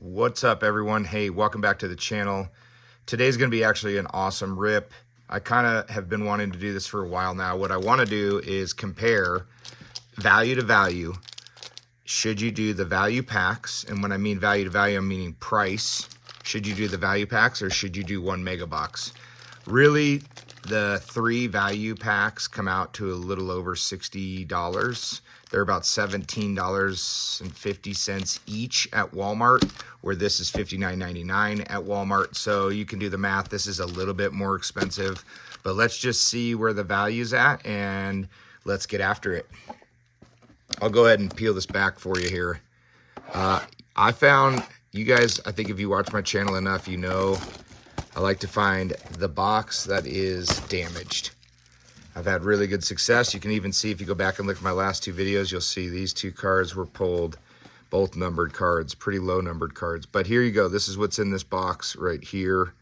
What's up, everyone? Hey, welcome back to the channel. Today's going to be actually an awesome rip. I kind of have been wanting to do this for a while now. What I want to do is compare value to value. Should you do the value packs? And when I mean value to value, I'm meaning price. Should you do the value packs or should you do one mega box? Really, the 3 value packs come out to a little over $60. They're about $17.50 each at Walmart, where this is $59.99 at Walmart. So you can do the math. This is a little bit more expensive, but let's just see where the value's at and let's get after it. I'll go ahead and peel this back for you here. I found, you guys, I think if you watch my channel enough, you know I like to find the box that is damaged. I've had really good success. You can even see, if you go back and look at my last 2 videos, you'll see these 2 cards were pulled, both numbered cards, pretty low numbered cards. But here you go. This is what's in this box right here,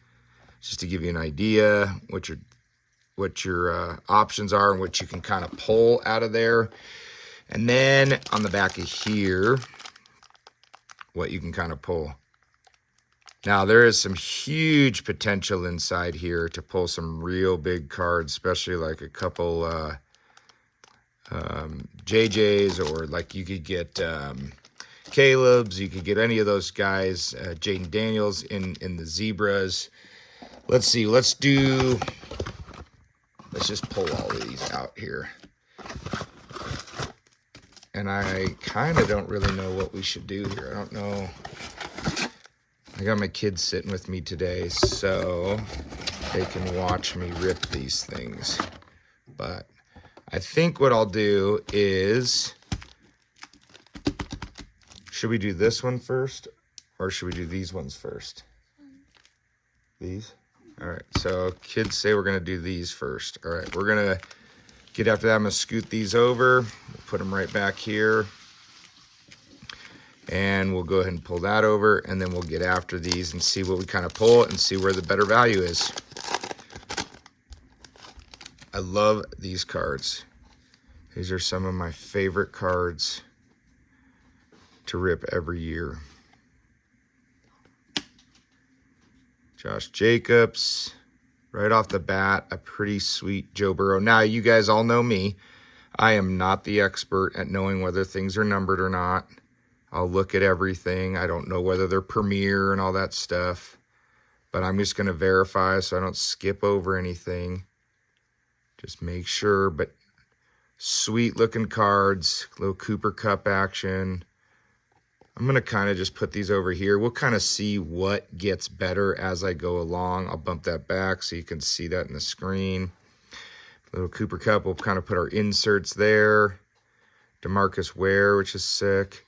just to give you an idea what your options are and what you can kind of pull out of there. And then on the back of here, what you can kind of pull. Now, there is some huge potential inside here to pull some real big cards, especially like a couple JJ's, or like you could get Caleb's, you could get any of those guys, Jaden Daniels in the Zebras. Let's see, let's just pull all of these out here. And I kind of don't really know what we should do here. I don't know. I got my kids sitting with me today, so they can watch me rip these things. But I think what I'll do is, should we do this one first, or should we do these ones first? These? All right, so kids say we're gonna do these first. All right, we're gonna get after that. I'm gonna scoot these over, put them right back here. And we'll go ahead and pull that over, and then we'll get after these and see what we kind of pull and see where the better value is. I love these cards. These are some of my favorite cards to rip every year. Josh Jacobs, right off the bat, a pretty sweet Joe Burrow. Now, you guys all know me. I am not the expert at knowing whether things are numbered or not. I'll look at everything. I don't know whether they're premier and all that stuff, but I'm just going to verify so I don't skip over anything. Just make sure. But sweet looking cards, little Cooper Cup action. I'm going to kind of just put these over here. We'll kind of see what gets better as I go along. I'll bump that back so you can see that in the screen. Little Cooper Cup, we'll kind of put our inserts there. DeMarcus Ware, which is sick.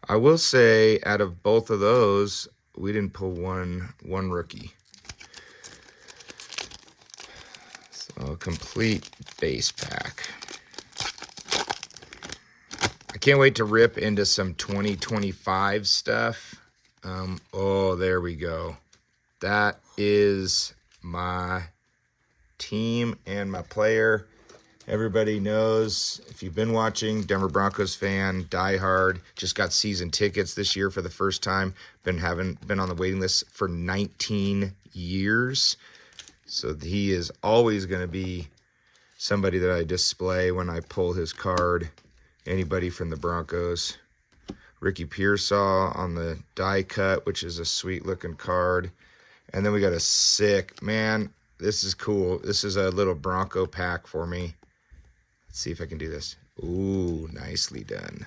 I will say, out of both of those, we didn't pull one rookie. So, complete base pack. I can't wait to rip into some 2025 stuff. Oh, there we go. That is my team and my player. Everybody knows, if you've been watching, Denver Broncos fan, diehard, just got season tickets this year for the first time. Been on the waiting list for 19 years. So he is always going to be somebody that I display when I pull his card. Anybody from the Broncos. Ricky Pearsall on the die cut, which is a sweet looking card. And then we got a sick, man, this is cool. This is a little Bronco pack for me. Let's see if I can do this. Ooh, nicely done.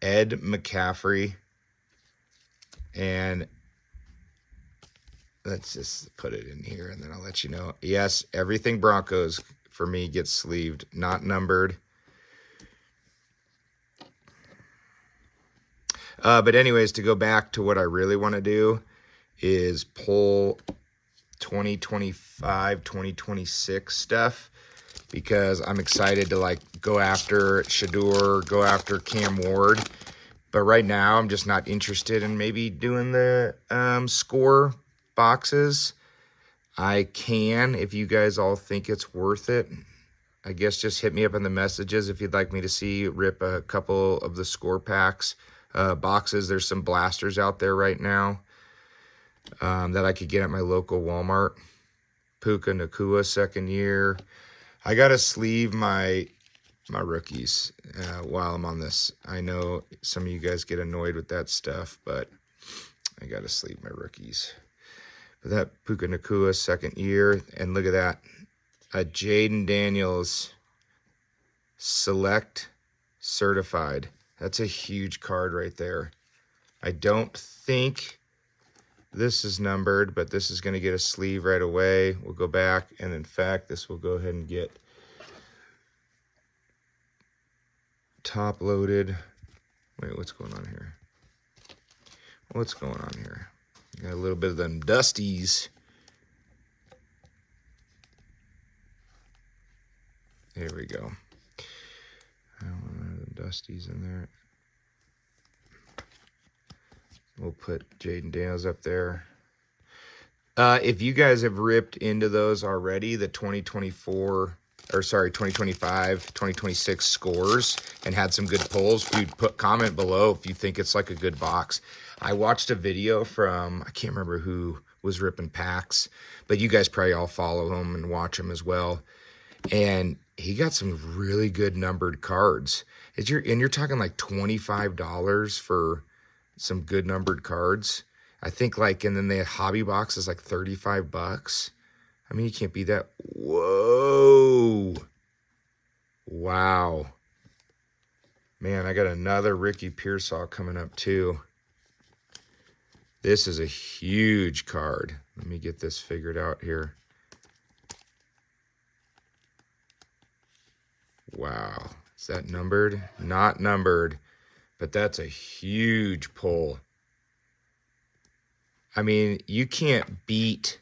Ed McCaffrey. And let's just put it in here and then I'll let you know. Yes, everything Broncos for me gets sleeved, not numbered. But anyways, to go back to what I really want to do is pull 2025, 2026 stuff, because I'm excited to like go after Shedeur, go after Cam Ward. But right now, I'm just not interested in maybe doing the score boxes. I can, if you guys all think it's worth it. I guess just hit me up in the messages if you'd like me to see rip a couple of the score packs boxes. There's some blasters out there right now that I could get at my local Walmart. Puka Nacua, second year. I got to sleeve my rookies while I'm on this. I know some of you guys get annoyed with that stuff, but I got to sleeve my rookies. But that Puka Nacua, second year. And look at that. A Jaden Daniels Select Certified. That's a huge card right there. I don't think this is numbered, but this is going to get a sleeve right away. We'll go back, and in fact, this will go ahead and get top loaded. Wait, what's going on here? What's going on here? Got a little bit of them dusties. There we go. I don't want the dusties in there. We'll put Jaden Daniels up there. If you guys have ripped into those already, the 2025, 2026 scores and had some good pulls, you'd comment below if you think it's like a good box. I watched a video from, I can't remember who was ripping packs, but you guys probably all follow him and watch him as well. And he got some really good numbered cards. You're talking like $25 for some good numbered cards. I think and then the hobby box is like $35. I mean, you can't beat that. Whoa. Wow. Man, I got another Ricky Pearsall coming up too. This is a huge card. Let me get this figured out here. Wow. Is that numbered? Not numbered, but that's a huge pull. I mean, you can't beat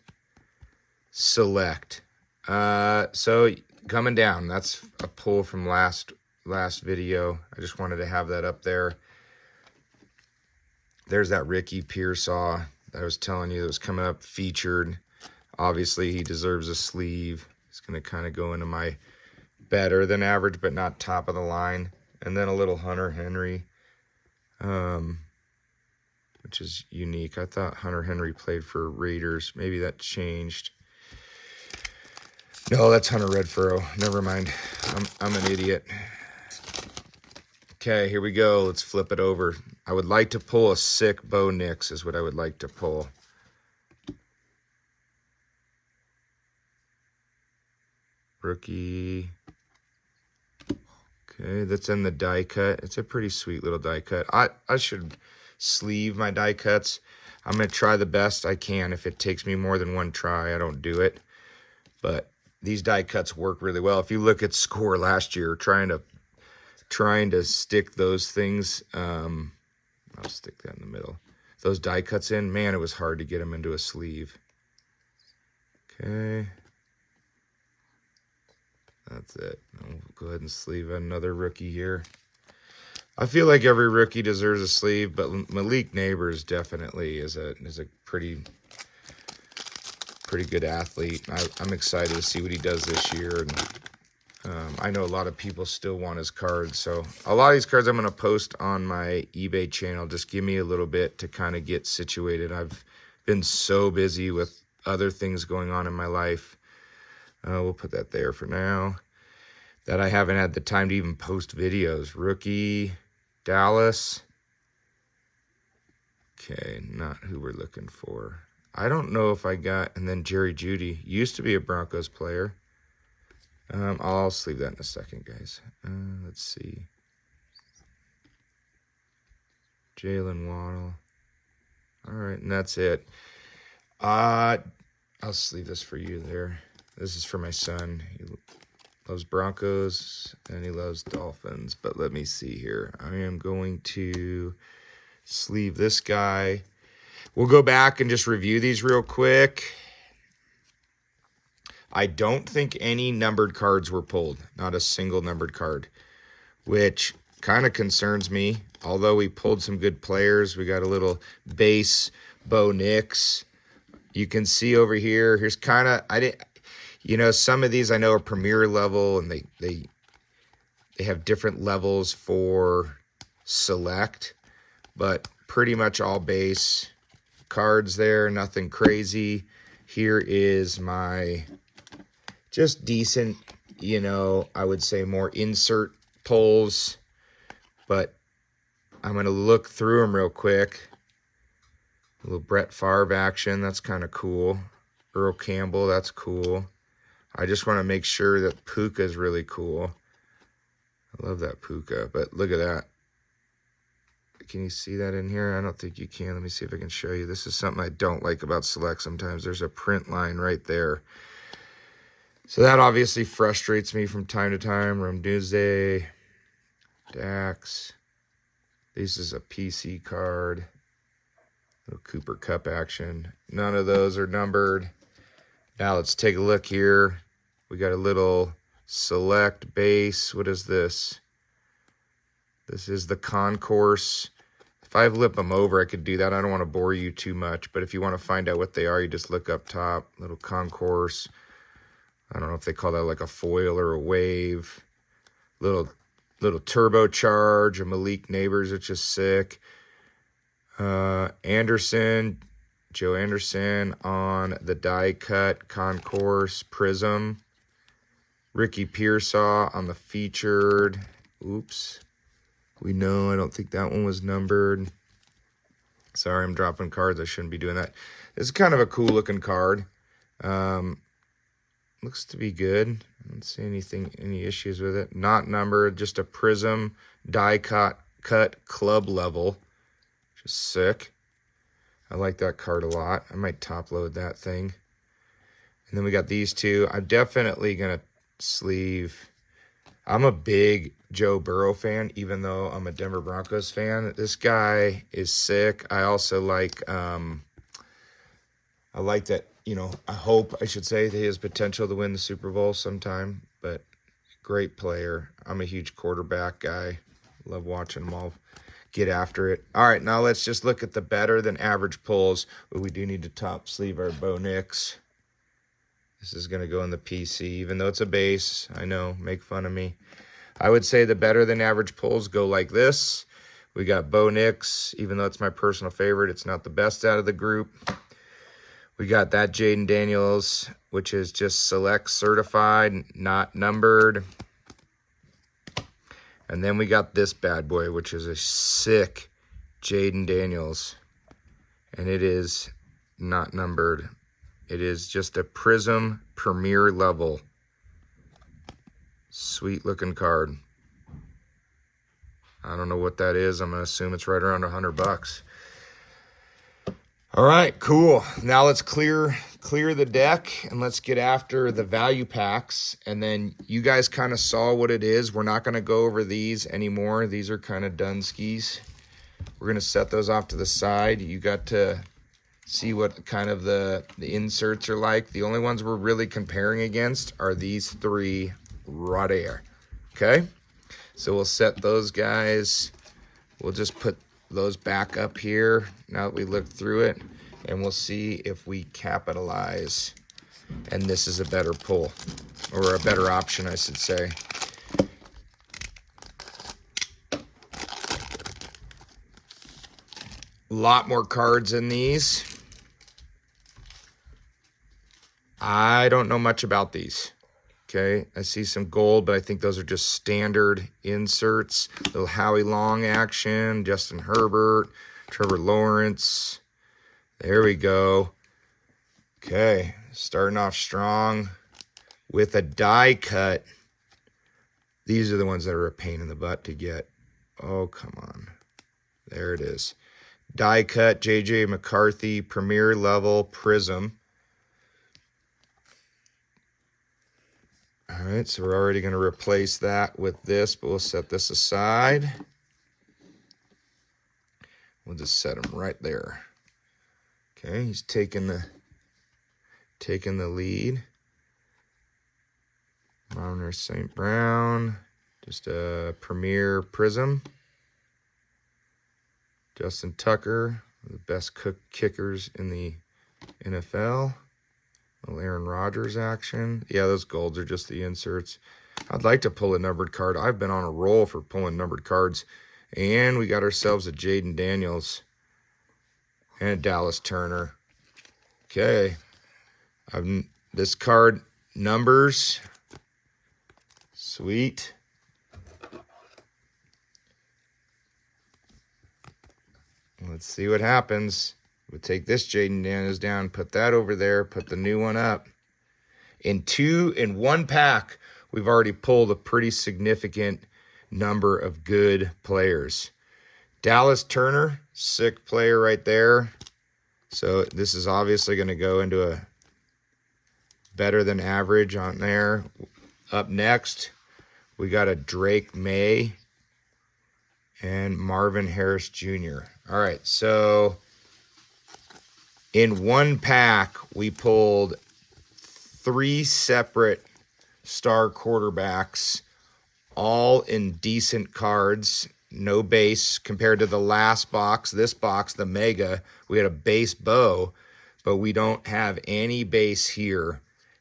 Select. So coming down, that's a pull from last video. I just wanted to have that up there. There's that Ricky Pearsall that I was telling you that was coming up featured. Obviously, he deserves a sleeve. He's going to kind of go into my better than average, but not top of the line. And then a little Hunter Henry, which is unique. I thought Hunter Henry played for Raiders. Maybe that changed. No, that's Hunter Renfrow. Never mind. I'm an idiot. Okay, here we go. Let's flip it over. I would like to pull a sick Bo Nix is what I would like to pull. Rookie. Okay, that's in the die cut. It's a pretty sweet little die cut. I should sleeve my die cuts. I'm going to try the best I can. If it takes me more than one try, I don't do it. But these die cuts work really well. If you look at score last year, trying to stick those things, I'll stick that in the middle. Those die cuts in, man, it was hard to get them into a sleeve. Okay. That's it. I'll go ahead and sleeve another rookie here. I feel like every rookie deserves a sleeve, but Malik Neighbors definitely is a pretty good athlete. I'm excited to see what he does this year. And I know a lot of people still want his cards. So a lot of these cards I'm going to post on my eBay channel. Just give me a little bit to kind of get situated. I've been so busy with other things going on in my life. We'll put that there for now. That I haven't had the time to even post videos. Rookie, Dallas. Okay, not who we're looking for. I don't know if I got, and then Jerry Jeudy. Used to be a Broncos player. I'll sleeve that in a second, guys. Let's see. Jalen Waddle. All right, and that's it. I'll sleeve this for you there. This is for my son. He loves Broncos and he loves Dolphins. But let me see here. I am going to sleeve this guy. We'll go back and just review these real quick. I don't think any numbered cards were pulled. Not a single numbered card, which kind of concerns me. Although we pulled some good players. We got a little base Bo Nix. You can see over here, here's kind of, some of these I know are premier level, and they have different levels for select. but pretty much all base cards there, nothing crazy. Here is my just decent, you know, I would say more insert pulls, but I'm going to look through them real quick. A little Brett Favre action, that's kind of cool. Earl Campbell, that's cool. I just want to make sure that Puka is really cool. I love that Puka, but look at that. Can you see that in here? I don't think you can. Let me see if I can show you. This is something I don't like about Select sometimes. There's a print line right there. So that obviously frustrates me from time to time. Rome Tuesday, Dax. This is a PC card. Little Cooper Cup action. None of those are numbered. Now let's take a look here. We got a little Select base. What is this? This is the Concourse. If I flip them over, I could do that. I don't want to bore you too much, but if you want to find out what they are, you just look up top. Little Concourse. I don't know if they call that like a foil or a wave. Little turbocharge, a Malik Neighbors, which is sick. Anderson, Joe Anderson on the die cut Concourse Prism. Ricky Pearsall on the featured. Oops. We know, I don't think that one was numbered. Sorry, I'm dropping cards. I shouldn't be doing that. This is kind of a cool looking card. Looks to be good. I don't see any issues with it. Not numbered, just a Prism die cut club level. Which is sick. I like that card a lot. I might top load that thing. And then we got these two. I'm definitely going to sleeve. I'm a big Joe Burrow fan, even though I'm a Denver Broncos fan. This guy is sick. I also like, I like that, you know, I hope, I should say, that he has potential to win the Super Bowl sometime, but great player. I'm a huge quarterback guy. Love watching them all get after it. All right, now let's just look at the better than average pulls. But we do need to top sleeve our Bo Nix. This is going to go in the PC, even though it's a base. I know, make fun of me. I would say the better than average pulls go like this. We got Bo Nix, even though it's my personal favorite. It's not the best out of the group. We got that Jayden Daniels, which is just Select certified, not numbered. And then we got this bad boy, which is a sick Jayden Daniels. And it is not numbered. It is just a Prism Premier level. Sweet looking card. I don't know what that is. I'm going to assume it's right around $100. All right, cool. Now let's clear the deck and let's get after the value packs. And then you guys kind of saw what it is. We're not going to go over these anymore. These are kind of done skis. We're going to set those off to the side. You got to see what kind of the inserts are like. The only ones we're really comparing against are these three right here. Okay? So we'll set those guys. We'll just put those back up here now that we looked through it, and we'll see if we capitalize and this is a better pull, or a better option, I should say. A lot more cards in these. I don't know much about these. Okay, I see some gold, but I think those are just standard inserts. Little Howie Long action, Justin Herbert, Trevor Lawrence. There we go. Okay, starting off strong with a die cut. These are the ones that are a pain in the butt to get. Oh, come on. There it is. Die cut, J.J. McCarthy, Premier level Prism. All right, so we're already going to replace that with this, but we'll set this aside. We'll just set him right there. Okay, he's taking the lead. Monner St. Brown, just a Premier Prism. Justin Tucker, the best kickers in the NFL. Little Aaron Rodgers action. Yeah, those golds are just the inserts. I'd like to pull a numbered card. I've been on a roll for pulling numbered cards And we got ourselves a Jaden Daniels and a Dallas Turner. Okay. This card numbers. Sweet. Let's see what happens. We'll take this Jaden Daniels down, put that over there, put the new one up. In one pack, we've already pulled a pretty significant number of good players. Dallas Turner, sick player right there. So this is obviously going to go into a better than average on there. Up next, we got a Drake May and Marvin Harris Jr. All right, so in one pack, we pulled 3 separate star quarterbacks, all in decent cards, no base compared to the last box. This box, the Mega, we had a base bow, but we don't have any base here,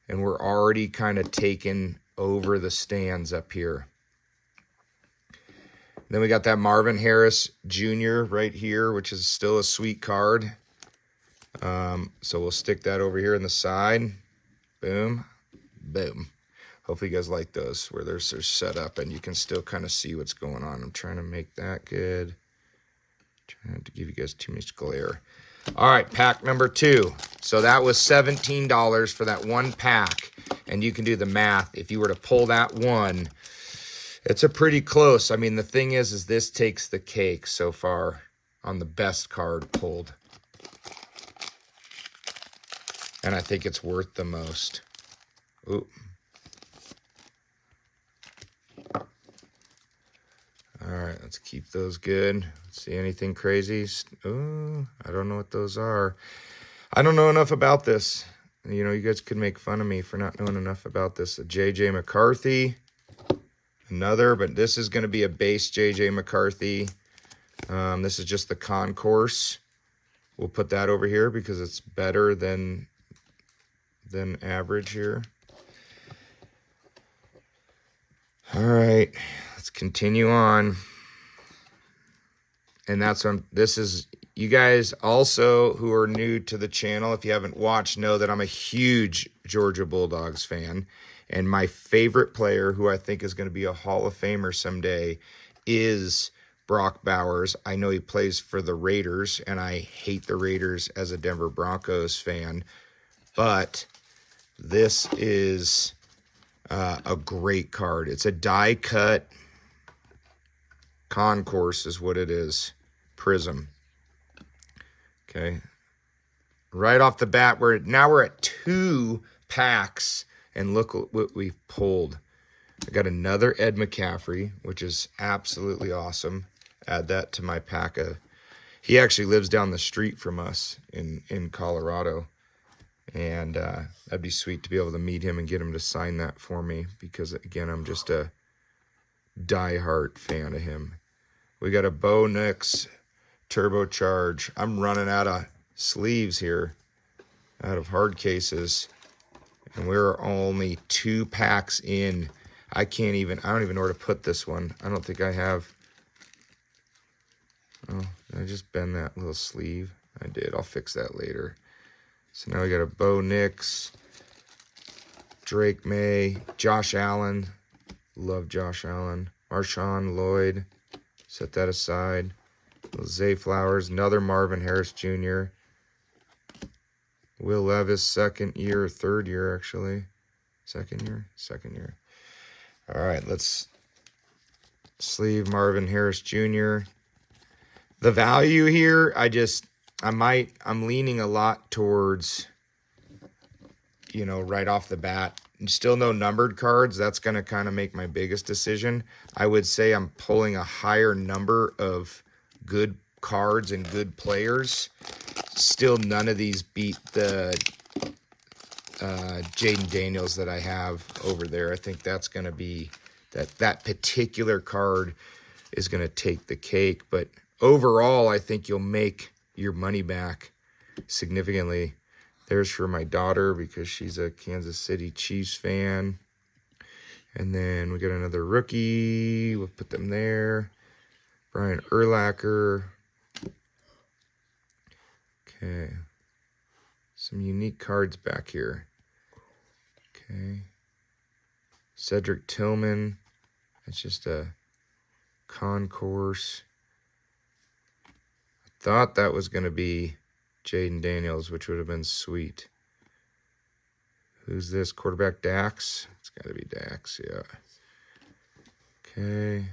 and we're already kind of taking over the stands up here. Then we got that Marvin Harris Jr. right here, which is still a sweet card. So we'll stick that over here in the side. Boom, boom. Hopefully you guys like those where they're set up and you can still kind of see what's going on. I'm trying to make that good. Trying not to give you guys too much glare. All right, pack number 2. So that was $17 for that one pack. And you can do the math. If you were to pull that one, it's a pretty close. I mean, the thing is this takes the cake so far on the best card pulled. And I think it's worth the most. Ooh. All right, let's keep those good. See anything crazy? Oh, I don't know what those are. I don't know enough about this. You know, you guys could make fun of me for not knowing enough about this. A J.J. McCarthy. Another, but this is going to be a base J.J. McCarthy. This is just the concourse. We'll put that over here because it's better than average here. All right, let's continue on. And that's on. This is, you guys also who are new to the channel, if you haven't watched, know that I'm a huge Georgia Bulldogs fan. And my favorite player, who I think is going to be a Hall of Famer someday, is Brock Bowers. I know he plays for the Raiders, and I hate the Raiders as a Denver Broncos fan. But this is a great card. It's a die-cut concourse is what it is. Prism. Okay. Right off the bat, we're at 2 packs. And look what we pulled. I got another Ed McCaffrey, which is absolutely awesome. Add that to my pack. He actually lives down the street from us in Colorado. And that'd be sweet to be able to meet him and get him to sign that for me. Because, again, I'm just a diehard fan of him. We got a Bo Nix Turbocharge. I'm running out of sleeves here. Out of hard cases. And we're only 2 packs in. I don't even know where to put this one. I don't think I have. Oh, did I just bend that little sleeve? I did. I'll fix that later. So now we got a Bo Nix, Drake May, Josh Allen. Love Josh Allen. Marshawn Lloyd. Set that aside. Zay Flowers. Another Marvin Harris Jr. Will Levis, second year, third year, actually. Second year. All right, let's sleeve Marvin Harris Jr. The value here, I'm leaning a lot towards, you know, right off the bat. Still no numbered cards. That's going to kind of make my biggest decision. I would say I'm pulling a higher number of good cards and good players. Still, none of these beat the Jaden Daniels that I have over there. I think that's going to be, that particular card is going to take the cake. But overall, I think you'll make your money back significantly. There's for my daughter because she's a Kansas City Chiefs fan. And then we got another rookie. We'll put them there. Brian Urlacher. Okay. Some unique cards back here. Okay. Cedric Tillman. It's just a concourse. I thought that was going to be Jaden Daniels, which would have been sweet. Who's this? Quarterback Dax? It's got to be Dax, yeah. Okay.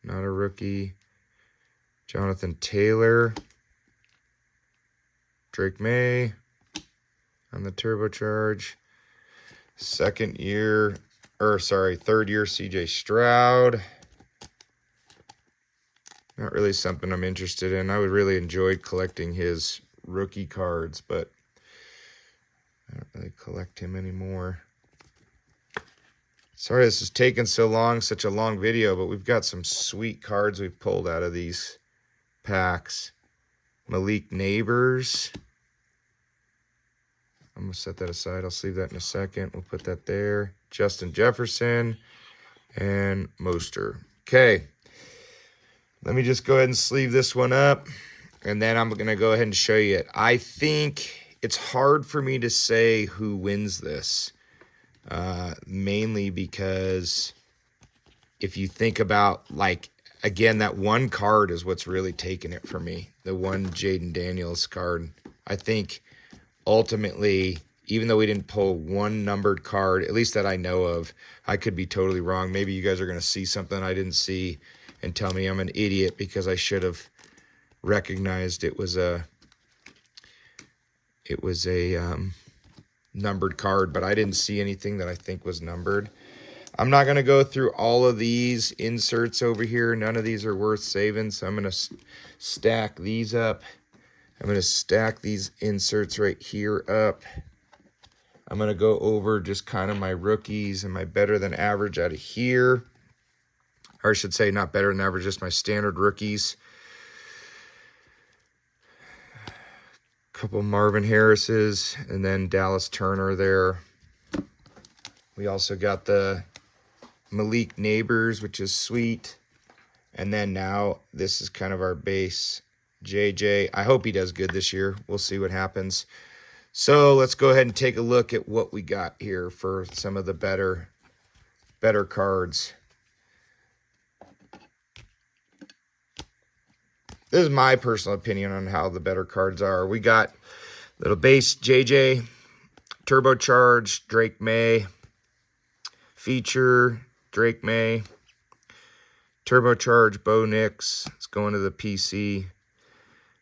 Not a rookie. Jonathan Taylor. Drake May on the turbocharge. Third year CJ Stroud. Not really something I'm interested in. I would really enjoy collecting his rookie cards, but I don't really collect him anymore. Sorry this is taking so long, such a long video, but we've got some sweet cards we've pulled out of these packs. Malik Neighbors. I'm going to set that aside. I'll sleeve that in a second. We'll put that there. Justin Jefferson and Moster. Okay. Let me just go ahead and sleeve this one up, and then I'm going to go ahead and show you it. I think it's hard for me to say who wins this, mainly because if you think about, like, again, that one card is what's really taking it for me, the one Jaden Daniels card. I think ultimately, even though we didn't pull one numbered card, at least that I know of, I could be totally wrong. Maybe you guys are going to see something I didn't see and tell me I'm an idiot because I should have recognized it was a numbered card, but I didn't see anything that I think was numbered. I'm not going to go through all of these inserts over here. None of these are worth saving, so I'm going to stack these up. I'm going to stack these inserts right here up. I'm going to go over just kind of my rookies and my better than average out of here. Or I should say not better than average, just my standard rookies. A couple Marvin Harris's and then Dallas Turner there. We also got the Malik Neighbors, which is sweet. And then now this is kind of our base JJ. I hope he does good this year. We'll see what happens. So let's go ahead and take a look at what we got here for some of the better cards. This is my personal opinion on how the better cards are. We got little base JJ, turbocharged Drake May, feature Drake May, turbocharged Bo Nix. It's going to the PC.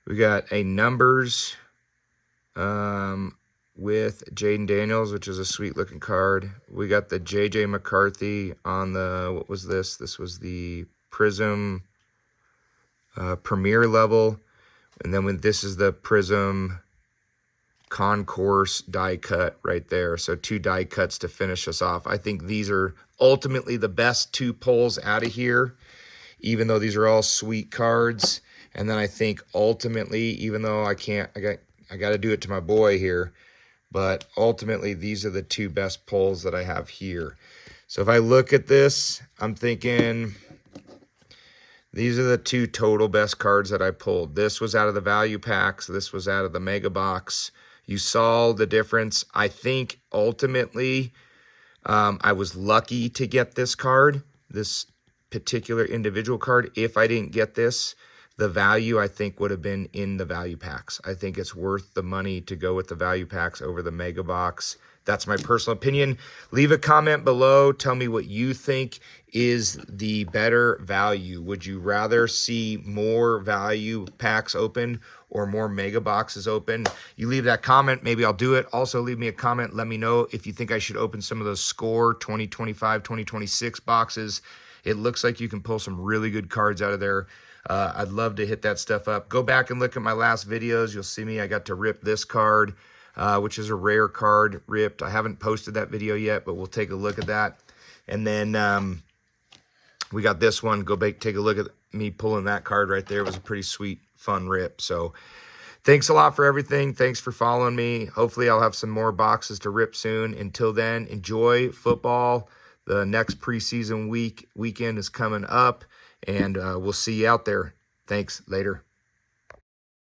We got a numbers with Jaden Daniels, which is a sweet looking card. We got the JJ McCarthy on the, what was this? This was the Prism Premier level. And then when this is the Prism Concourse die cut right there. So 2 die cuts to finish us off. I think these are ultimately the best 2 pulls out of here, even though these are all sweet cards. And then I think ultimately, even though I got to do it to my boy here, but ultimately these are the 2 best pulls that I have here. So if I look at this, I'm thinking these are the 2 total best cards that I pulled. This was out of the value packs. This was out of the mega box. You saw the difference. I think ultimately I was lucky to get this card, this particular individual card. If I didn't get this, the value I think would have been in the value packs. I think it's worth the money to go with the value packs over the mega box. That's my personal opinion. Leave a comment below. Tell me what you think is the better value. Would you rather see more value packs open or more mega boxes open? You leave that comment, maybe I'll do it. Also leave me a comment. Let me know if you think I should open some of those Score 2025, 2026 boxes. It looks like you can pull some really good cards out of there. I'd love to hit that stuff up. Go back and look at my last videos. You'll see me. I got to rip this card, which is a rare card ripped. I haven't posted that video yet, but we'll take a look at that. And then we got this one. Go back, take a look at me pulling that card right there. It was a pretty sweet, fun rip. So thanks a lot for everything. Thanks for following me. Hopefully I'll have some more boxes to rip soon. Until then, enjoy football. The next preseason weekend is coming up. and we'll see you out there. Thanks. Later.